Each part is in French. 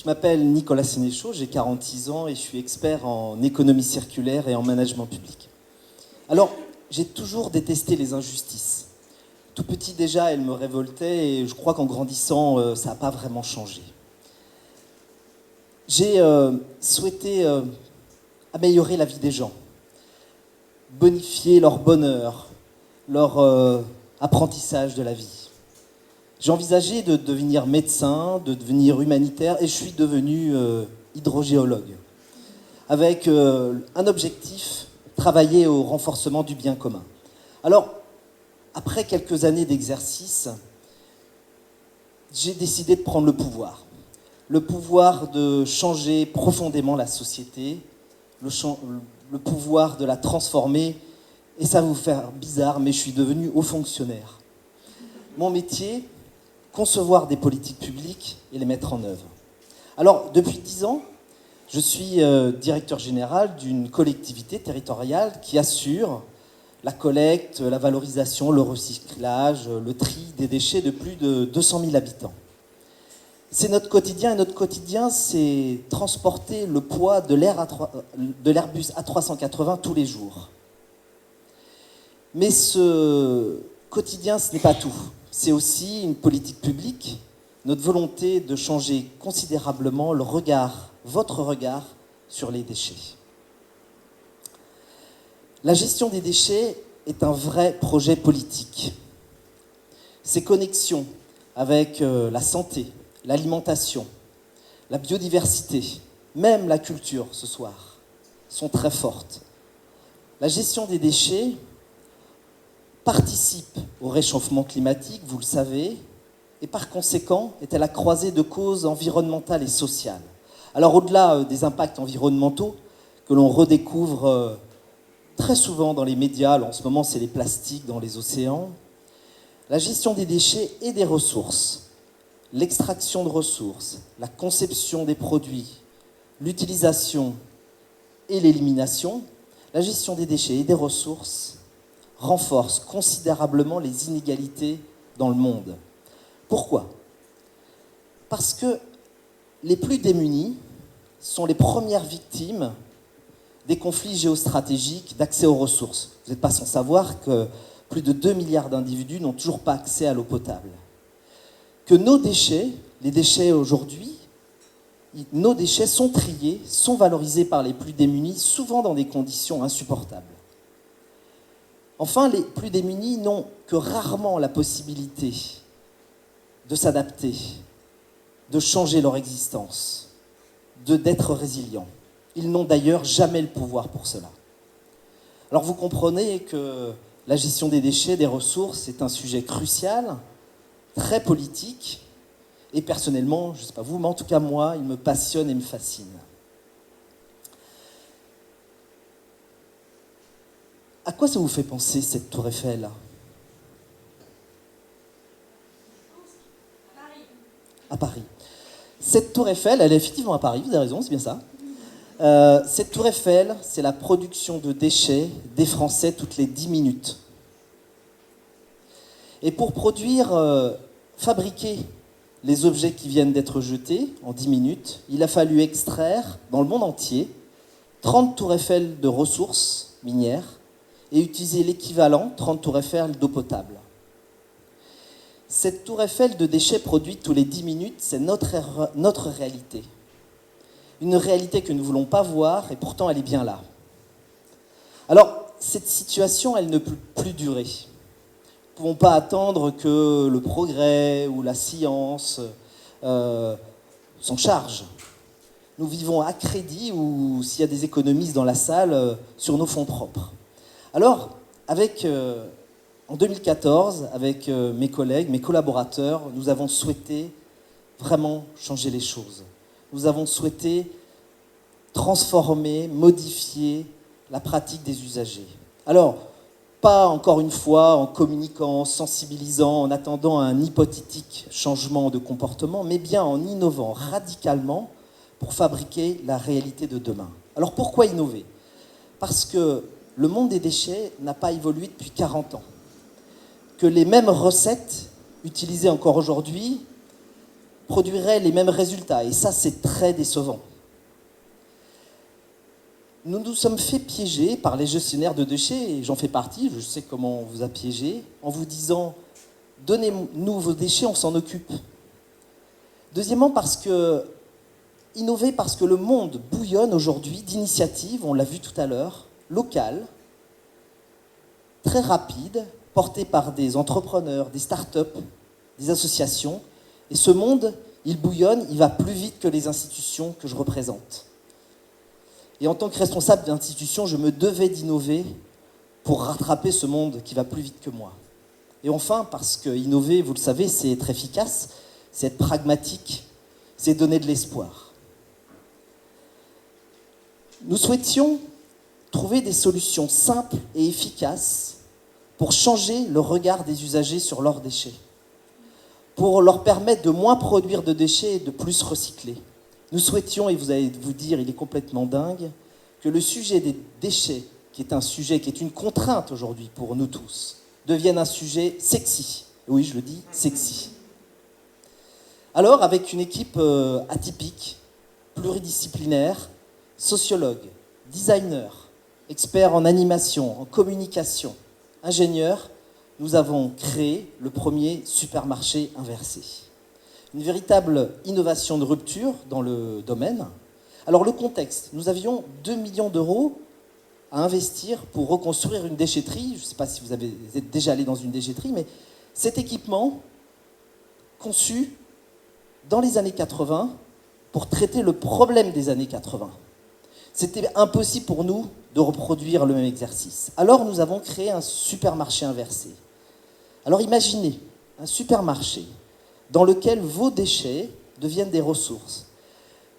Je m'appelle Nicolas Sénéchaud, j'ai 46 ans et je suis expert en économie circulaire et en management public. Alors, j'ai toujours détesté les injustices. Tout petit déjà, elles me révoltaient et je crois qu'en grandissant, ça n'a pas vraiment changé. J'ai souhaité améliorer la vie des gens, bonifier leur bonheur, leur apprentissage de la vie. J'ai envisagé de devenir médecin, de devenir humanitaire, et je suis devenu hydrogéologue, avec un objectif, travailler au renforcement du bien commun. Alors, après quelques années d'exercice, j'ai décidé de prendre le pouvoir de changer profondément la société, le pouvoir de la transformer, et ça va vous faire bizarre, mais je suis devenu haut fonctionnaire. Mon métier, concevoir des politiques publiques et les mettre en œuvre. Alors, depuis 10 ans, je suis directeur général d'une collectivité territoriale qui assure la collecte, la valorisation, le recyclage, le tri des déchets de plus de 200 000 habitants. C'est notre quotidien, et notre quotidien, c'est transporter le poids de l'Airbus A380 tous les jours. Mais ce quotidien, ce n'est pas tout. C'est aussi une politique publique, notre volonté de changer considérablement votre regard sur les déchets. La gestion des déchets est un vrai projet politique. Ses connexions avec la santé, l'alimentation, la biodiversité, même la culture ce soir, sont très fortes. La gestion des déchets participe au réchauffement climatique, vous le savez, et par conséquent est à la croisée de causes environnementales et sociales. Alors au-delà des impacts environnementaux que l'on redécouvre très souvent dans les médias, alors en ce moment c'est les plastiques dans les océans, la gestion des déchets et des ressources, l'extraction de ressources, la conception des produits, l'utilisation et l'élimination, la gestion des déchets et des ressources renforce considérablement les inégalités dans le monde. Pourquoi ? Parce que les plus démunis sont les premières victimes des conflits géostratégiques d'accès aux ressources. Vous n'êtes pas sans savoir que plus de 2 milliards d'individus n'ont toujours pas accès à l'eau potable. Que nos déchets, les déchets aujourd'hui, nos déchets sont triés, sont valorisés par les plus démunis, souvent dans des conditions insupportables. Enfin, les plus démunis n'ont que rarement la possibilité de s'adapter, de changer leur existence, d'être résilients. Ils n'ont d'ailleurs jamais le pouvoir pour cela. Alors vous comprenez que la gestion des déchets, des ressources, est un sujet crucial, très politique, et personnellement, je ne sais pas vous, mais en tout cas moi, il me passionne et me fascine. À quoi ça vous fait penser, cette tour Eiffel ? À Paris. Cette tour Eiffel, elle est effectivement à Paris, vous avez raison, c'est bien ça. Cette tour Eiffel, c'est la production de déchets des Français toutes les 10 minutes. Et pour fabriquer les objets qui viennent d'être jetés en 10 minutes, il a fallu extraire, dans le monde entier, 30 tours Eiffel de ressources minières et utiliser l'équivalent, 30 tours Eiffel d'eau potable. Cette tour Eiffel de déchets produite tous les 10 minutes, c'est notre réalité. Une réalité que nous ne voulons pas voir, et pourtant elle est bien là. Alors, cette situation, elle ne peut plus durer. Nous ne pouvons pas attendre que le progrès ou la science s'en charge. Nous vivons à crédit, ou s'il y a des économistes dans la salle, sur nos fonds propres. Alors, en 2014, avec mes collègues, mes collaborateurs, nous avons souhaité vraiment changer les choses. Nous avons souhaité transformer, modifier la pratique des usagers. Alors, pas encore une fois en communiquant, en sensibilisant, en attendant un hypothétique changement de comportement, mais bien en innovant radicalement pour fabriquer la réalité de demain. Alors pourquoi innover ? Parce que le monde des déchets n'a pas évolué depuis 40 ans. Que les mêmes recettes utilisées encore aujourd'hui produirait les mêmes résultats. Et ça, c'est très décevant. Nous nous sommes fait piéger par les gestionnaires de déchets, et j'en fais partie, je sais comment on vous a piégé, en vous disant « donnez-nous vos déchets, on s'en occupe ». Deuxièmement, innover parce que le monde bouillonne aujourd'hui d'initiatives, on l'a vu tout à l'heure, locales, très rapides, portées par des entrepreneurs, des start-up, des associations. Et ce monde, il bouillonne, il va plus vite que les institutions que je représente. Et en tant que responsable d'institution, je me devais d'innover pour rattraper ce monde qui va plus vite que moi. Et enfin, parce que innover, vous le savez, c'est être efficace, c'est être pragmatique, c'est donner de l'espoir. Nous souhaitions trouver des solutions simples et efficaces pour changer le regard des usagers sur leurs déchets, pour leur permettre de moins produire de déchets et de plus recycler. Nous souhaitions, et vous allez vous dire, il est complètement dingue, que le sujet des déchets, qui est un sujet qui est une contrainte aujourd'hui pour nous tous, devienne un sujet sexy. Oui, je le dis, sexy. Alors, avec une équipe atypique, pluridisciplinaire, sociologue, designer, expert en animation, en communication, ingénieur, nous avons créé le premier supermarché inversé. Une véritable innovation de rupture dans le domaine. Alors le contexte, nous avions 2 millions d'euros à investir pour reconstruire une déchetterie. Je ne sais pas si vous êtes déjà allé dans une déchetterie, mais cet équipement conçu dans les années 80 pour traiter le problème des années 80. C'était impossible pour nous de reproduire le même exercice. Alors nous avons créé un supermarché inversé. Alors imaginez un supermarché dans lequel vos déchets deviennent des ressources.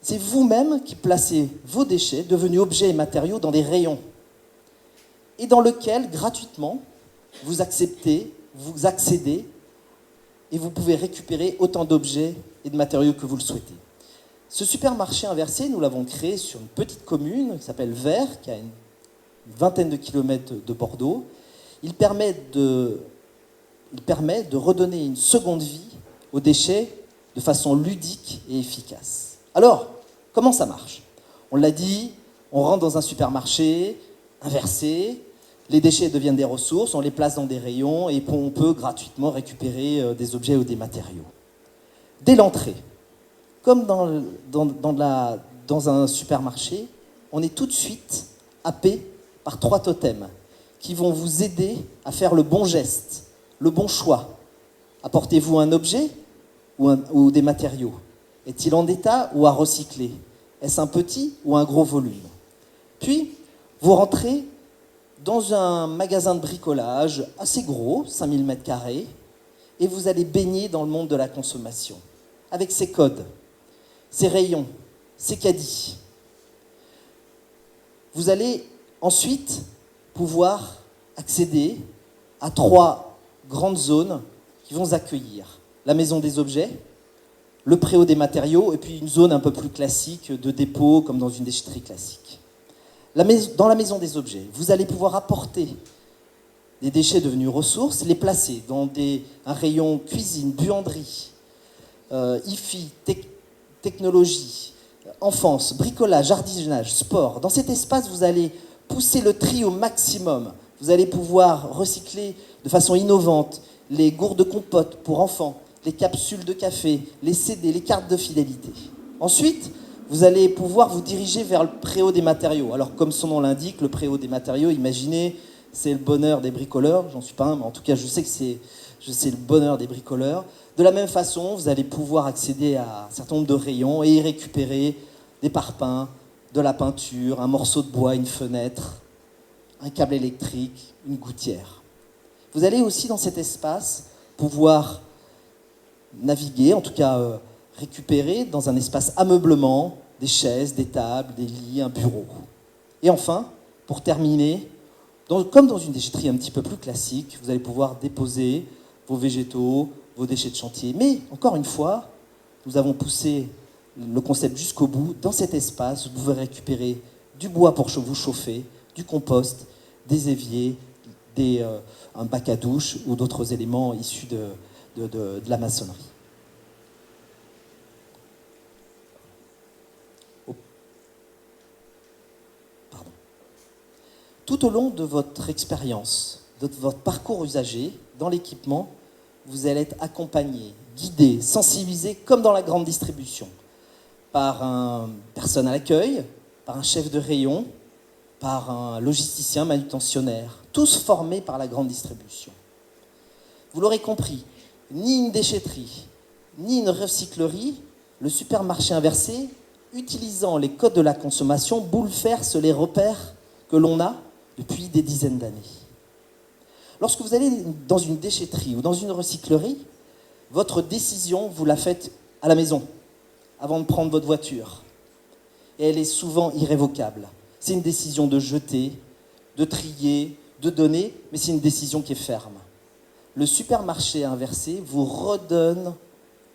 C'est vous-même qui placez vos déchets, devenus objets et matériaux, dans des rayons, et dans lequel, gratuitement, vous accédez, et vous pouvez récupérer autant d'objets et de matériaux que vous le souhaitez. Ce supermarché inversé, nous l'avons créé sur une petite commune qui s'appelle Vert, qui a une vingtaine de kilomètres de Bordeaux. Il permet de redonner une seconde vie aux déchets de façon ludique et efficace. Alors, comment ça marche? On l'a dit, on rentre dans un supermarché inversé, les déchets deviennent des ressources, on les place dans des rayons et on peut gratuitement récupérer des objets ou des matériaux. Dès l'entrée, comme dans un supermarché, on est tout de suite happé par 3 totems qui vont vous aider à faire le bon geste, le bon choix. Apportez-vous un objet ou des matériaux? Est-il en état ou à recycler? Est-ce un petit ou un gros volume? Puis, vous rentrez dans un magasin de bricolage assez gros, 5000 m², et vous allez baigner dans le monde de la consommation, avec ses codes, ses rayons, ses caddies. Vous allez ensuite pouvoir accéder à 3 grandes zones qui vont vous accueillir. La maison des objets, le préau des matériaux, et puis une zone un peu plus classique de dépôt, comme dans une déchetterie classique. Dans la maison des objets, vous allez pouvoir apporter des déchets devenus ressources, les placer dans un rayon cuisine, buanderie, hi-fi, technologie, enfance, bricolage, jardinage, sport. Dans cet espace, vous allez pousser le tri au maximum. Vous allez pouvoir recycler de façon innovante les gourdes de compote pour enfants, les capsules de café, les CD, les cartes de fidélité. Ensuite, vous allez pouvoir vous diriger vers le préau des matériaux. Alors, comme son nom l'indique, le préau des matériaux, imaginez, c'est le bonheur des bricoleurs. J'en suis pas un, mais en tout cas, je sais que c'est le bonheur des bricoleurs. De la même façon, vous allez pouvoir accéder à un certain nombre de rayons et y récupérer des parpaings, de la peinture, un morceau de bois, une fenêtre, un câble électrique, une gouttière. Vous allez aussi, dans cet espace, pouvoir naviguer, en tout cas récupérer dans un espace ameublement des chaises, des tables, des lits, un bureau. Et enfin, pour terminer, comme dans une déchetterie un petit peu plus classique, vous allez pouvoir déposer vos végétaux, vos déchets de chantier. Mais, encore une fois, nous avons poussé le concept jusqu'au bout. Dans cet espace, vous pouvez récupérer du bois pour vous chauffer, du compost, des éviers, un bac à douche ou d'autres éléments issus de la maçonnerie. Tout au long de votre expérience, de votre parcours usager, dans l'équipement, vous allez être accompagné, guidé, sensibilisé, comme dans la grande distribution, par une personne à l'accueil, par un chef de rayon, par un logisticien manutentionnaire, tous formés par la grande distribution. Vous l'aurez compris, ni une déchetterie, ni une recyclerie, le supermarché inversé, utilisant les codes de la consommation, bouleverse les repères que l'on a depuis des dizaines d'années. Lorsque vous allez dans une déchetterie ou dans une recyclerie, votre décision, vous la faites à la maison, avant de prendre votre voiture. Et elle est souvent irrévocable. C'est une décision de jeter, de trier, de donner, mais c'est une décision qui est ferme. Le supermarché inversé vous redonne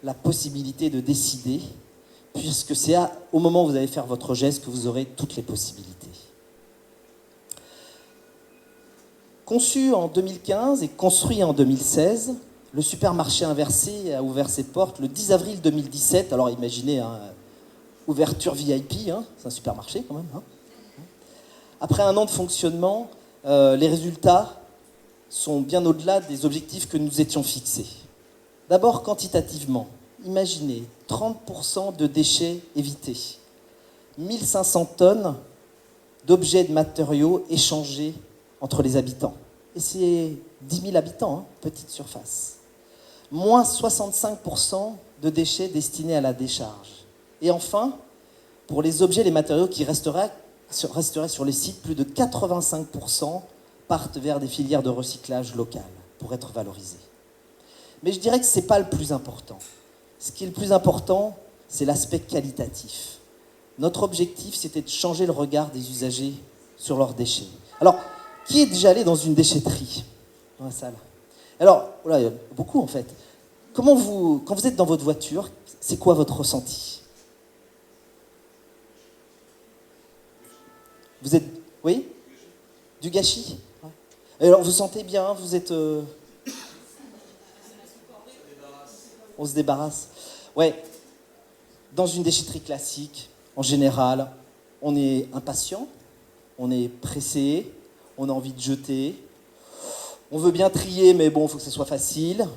la possibilité de décider, puisque c'est au moment où vous allez faire votre geste que vous aurez toutes les possibilités. Conçu en 2015 et construit en 2016, le supermarché inversé a ouvert ses portes le 10 avril 2017. Alors imaginez, ouverture VIP, c'est un supermarché quand même. Après un an de fonctionnement, les résultats sont bien au-delà des objectifs que nous étions fixés. D'abord quantitativement, imaginez 30% de déchets évités, 1500 tonnes d'objets et de matériaux échangés entre les habitants. Et c'est 10 000 habitants, petite surface. Moins 65% de déchets destinés à la décharge. Et enfin, pour les objets et les matériaux qui resteraient sur les sites, plus de 85% partent vers des filières de recyclage locales pour être valorisés. Mais je dirais que ce n'est pas le plus important. Ce qui est le plus important, c'est l'aspect qualitatif. Notre objectif, c'était de changer le regard des usagers sur leurs déchets. Alors, qui est déjà allé dans une déchetterie dans la salle? Alors, voilà, il y a beaucoup en fait. Quand vous êtes dans votre voiture, c'est quoi votre ressenti? Vous êtes, oui? Du gâchis? Ouais. Et alors, vous sentez bien, vous êtes... On se débarrasse. Ouais. Dans une déchetterie classique, en général, on est impatient, on est pressé, on a envie de jeter, on veut bien trier, mais bon, il faut que ce soit facile.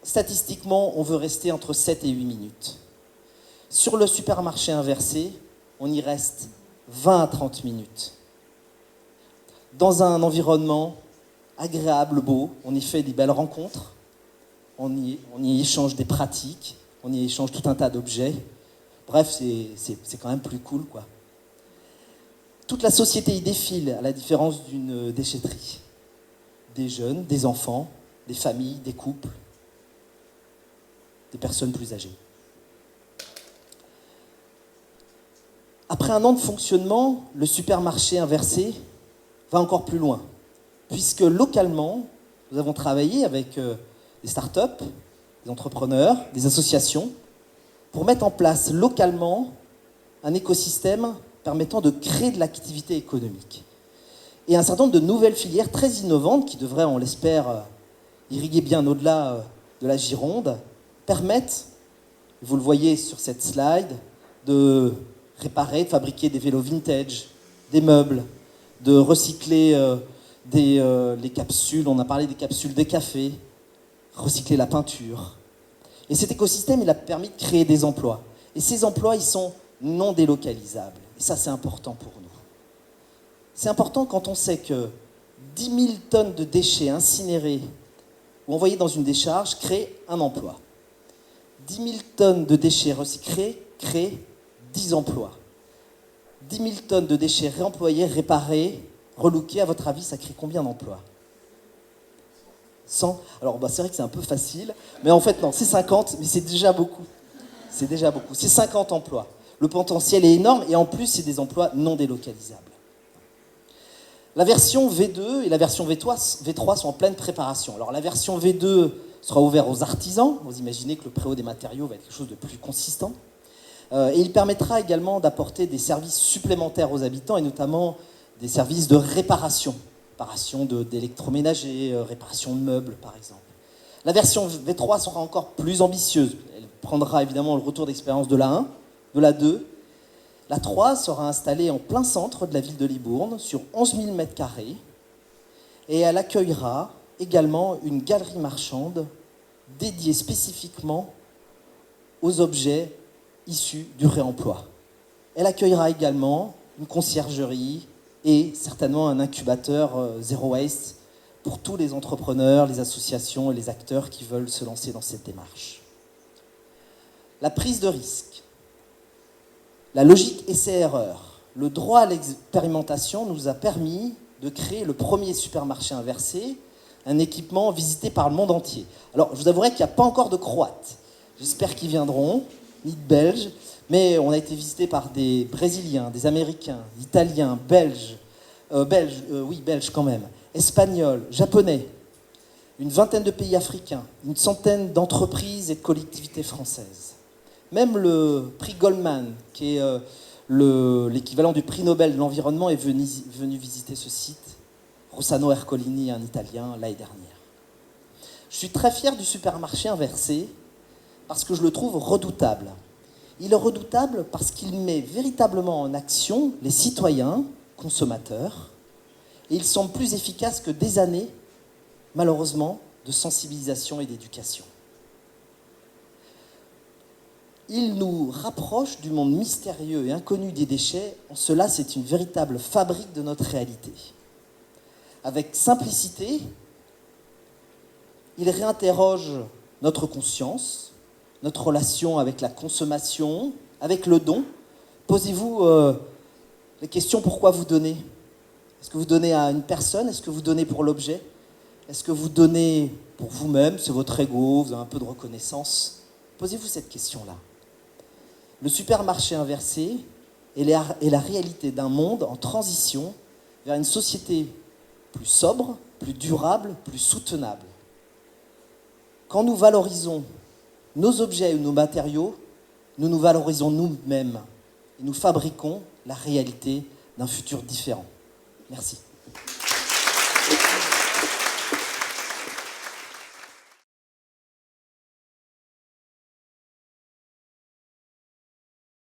Statistiquement, on veut rester entre 7 et 8 minutes. Sur le supermarché inversé, on y reste 20 à 30 minutes. Dans un environnement agréable, beau, on y fait des belles rencontres, on y échange des pratiques, on y échange tout un tas d'objets. Bref, c'est quand même plus cool, quoi. Toute la société y défile, à la différence d'une déchetterie. Des jeunes, des enfants, des familles, des couples, des personnes plus âgées. Après un an de fonctionnement, le supermarché inversé va encore plus loin, puisque localement, nous avons travaillé avec des startups, des entrepreneurs, des associations, pour mettre en place localement un écosystème permettant de créer de l'activité économique. Et un certain nombre de nouvelles filières très innovantes, qui devraient, on l'espère, irriguer bien au-delà de la Gironde, permettent, vous le voyez sur cette slide, de réparer, de fabriquer des vélos vintage, des meubles, de recycler les capsules, on a parlé des capsules des cafés, recycler la peinture. Et cet écosystème, il a permis de créer des emplois. Et ces emplois, ils sont non délocalisables. Et ça, c'est important pour nous. C'est important quand on sait que 10 000 tonnes de déchets incinérés ou envoyés dans une décharge créent un emploi. 10 000 tonnes de déchets recyclés créent 10 emplois. 10 000 tonnes de déchets réemployés, réparés, relookés, à votre avis, ça crée combien d'emplois? 100. Alors, c'est vrai que c'est un peu facile, mais en fait, non, c'est 50, mais c'est déjà beaucoup. C'est déjà beaucoup. C'est 50 emplois. Le potentiel est énorme, et en plus, c'est des emplois non délocalisables. La version V2 et la version V3 sont en pleine préparation. Alors, la version V2 sera ouverte aux artisans. Vous imaginez que le préau des matériaux va être quelque chose de plus consistant. Et il permettra également d'apporter des services supplémentaires aux habitants, et notamment des services de réparation. Réparation d'électroménager, réparation de meubles, par exemple. La version V3 sera encore plus ambitieuse. Elle prendra évidemment le retour d'expérience de la 1, de la 2, La 3 sera installée en plein centre de la ville de Libourne, sur 11 000 m², et elle accueillera également une galerie marchande dédiée spécifiquement aux objets issus du réemploi. Elle accueillera également une conciergerie et certainement un incubateur Zero Waste pour tous les entrepreneurs, les associations et les acteurs qui veulent se lancer dans cette démarche. La prise de risque, la logique essai-erreur, le droit à l'expérimentation nous a permis de créer le premier supermarché inversé, un équipement visité par le monde entier. Alors, je vous avouerai qu'il n'y a pas encore de Croates. J'espère qu'ils viendront, ni de Belges, mais on a été visité par des Brésiliens, des Américains, Italiens, Belges quand même, Espagnols, Japonais, une vingtaine de pays africains, une centaine d'entreprises et de collectivités françaises. Même le prix Goldman, qui est l'équivalent du prix Nobel de l'environnement, est venu visiter ce site. Rossano Ercolini, un Italien, l'année dernière. Je suis très fier du supermarché inversé parce que je le trouve redoutable. Il est redoutable parce qu'il met véritablement en action les citoyens, consommateurs, et il semble plus efficace que des années, malheureusement, de sensibilisation et d'éducation. Il nous rapproche du monde mystérieux et inconnu des déchets. En cela, c'est une véritable fabrique de notre réalité. Avec simplicité, il réinterroge notre conscience, notre relation avec la consommation, avec le don. Posez-vous les questions: pourquoi vous donnez? Est-ce que vous donnez à une personne? Est-ce que vous donnez pour l'objet? Est-ce que vous donnez pour vous-même? C'est votre ego, vous avez un peu de reconnaissance. Posez-vous cette question-là. Le supermarché inversé est la réalité d'un monde en transition vers une société plus sobre, plus durable, plus soutenable. Quand nous valorisons nos objets ou nos matériaux, nous nous valorisons nous-mêmes et nous fabriquons la réalité d'un futur différent. Merci.